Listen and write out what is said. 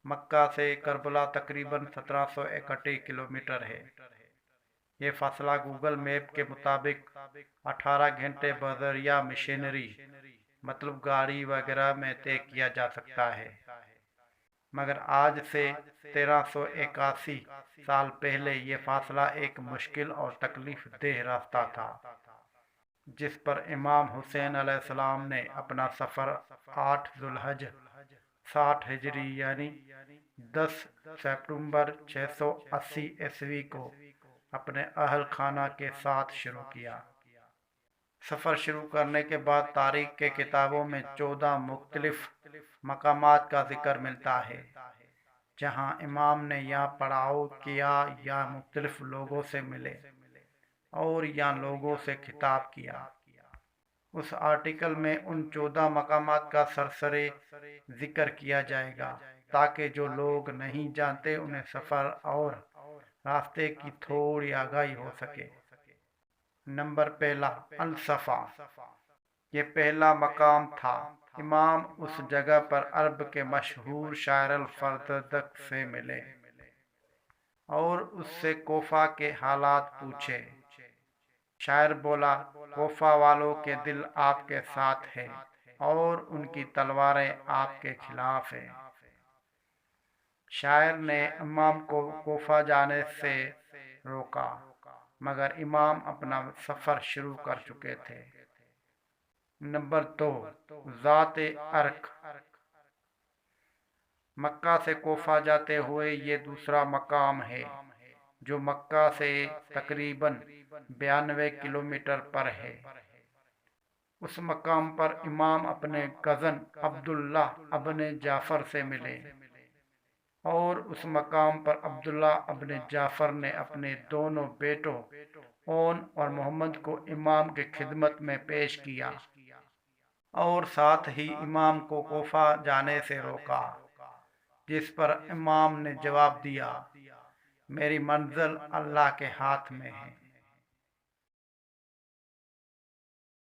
مکہ سے کربلا تقریباً 1731 کلومیٹر ہے۔ یہ فاصلہ گوگل میپ کے مطابق 18 گھنٹے بذریعہ مشینری مطلب گاڑی وغیرہ میں طے کیا جا سکتا ہے، مگر آج سے 1381 سال پہلے یہ فاصلہ ایک مشکل اور تکلیف دہ راستہ تھا، جس پر امام حسین علیہ السلام نے اپنا سفر 8 ذوالحج 60 ہجری یعنی 10 ستمبر 680 عیسوی کو اپنے اہل خانہ کے ساتھ شروع کیا۔ سفر شروع کرنے کے بعد تاریخ کے کتابوں میں 14 مختلف مقامات کا ذکر ملتا ہے جہاں امام نے یا پڑاؤ کیا یا مختلف لوگوں سے ملے اور یا لوگوں سے خطاب کیا۔ اس آرٹیکل میں ان 14 مقامات کا سرسری ذکر کیا جائے گا تاکہ جو لوگ نہیں جانتے انہیں سفر اور راستے کی تھوڑی آگاہی ہو سکے۔ نمبر پہلا، الصفا۔ یہ پہلا مقام تھا۔ امام اس جگہ پر عرب کے مشہور شاعر الفردق سے ملے اور اس سے کوفہ کے حالات پوچھے۔ شاعر بولا، کوفہ والوں کے دل آپ کے ساتھ ہیں اور ان کی تلواریں آپ کے خلاف ہیں۔ شاعر نے امام کو کوفہ جانے سے روکا، مگر امام اپنا سفر شروع کر چکے تھے۔ نمبر دو، ذات ارق۔ مکہ سے کوفہ جاتے ہوئے یہ دوسرا مقام ہے جو مکہ سے تقریباً 92 کلومیٹر پر ہے۔ اس مقام پر امام اپنے کزن عبداللہ ابن جعفر سے ملے اور اس مقام پر عبداللہ ابن جعفر نے اپنے دونوں بیٹوں اون اور محمد کو امام کی خدمت میں پیش کیا اور ساتھ ہی امام کو کوفہ جانے سے روکا، جس پر امام نے جواب دیا، میری منزل اللہ کے ہاتھ میں ہے۔